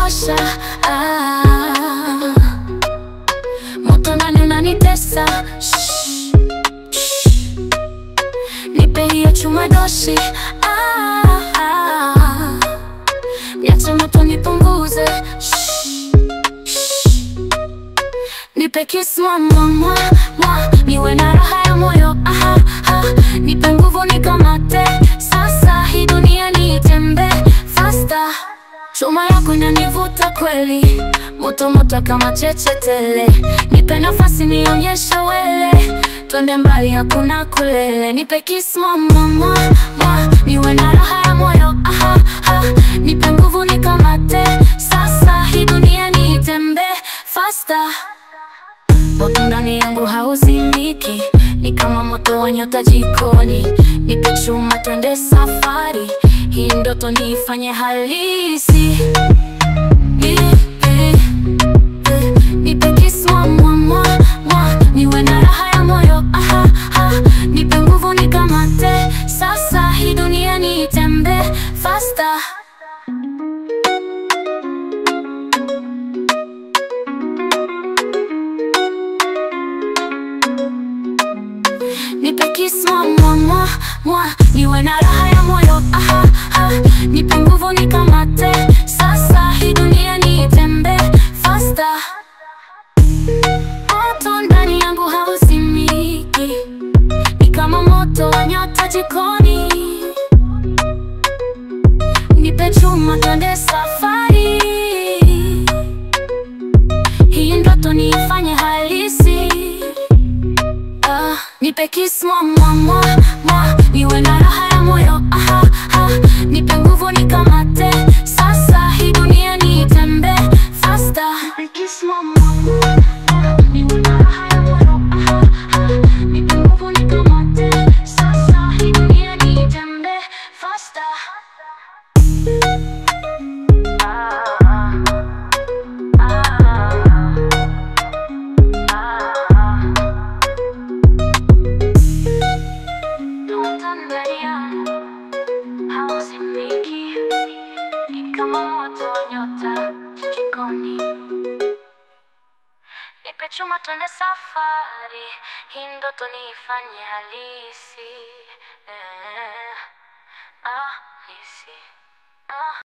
unanichosha, moto ndani unanitesa. Nipe hiyo chuma doshi, niache moto nipunguze. Nipe kiss mwa niwe na raha ya moyo, nipe nguvu nikamate. Sasa hii dunia niitembe faster. Chuma yako inanivuta kweli, moto moto kama chechetele. Nipe nafasi nionyeshe wele, twende mbali hakuna kulele. Nipe kiss mwa niwe na raha ya moyo, nipe nguvu nikamate. Sasa hii dunia niitembe faster. Moto ndani yangu hauzimiki, ni kama moto wa nyota jikoni. Nipe chuma twende safari, hii ndoto niifanye halisi. Nipe kiss niwe na raha ya moyo, nipe nguvu nikamate. Sasa hii dunia niitembe faster. Nipe kiss niwe na raha ya moyo, nipe nguvu nikamate. Sasa hii dunia niitembe faster. Moto ndani yangu hauzimiki, ni kama moto wa nyota jikoni. Nipe chuma twende safari, hii ndoto niifanye halisi. Nipe kiss niwe na raha ya moyo, nipe nguvu nikamate. Sasa hii dunia niitembe faster. Nipe kiss niwe na raha ya moyo, nipe nguvu nikamate. Sasa hii dunia niitembe faster. Hauzimiki, ni kama moto wa nyota jikoni. Nipe chuma twende safari, hii ndoto niifanye halisi.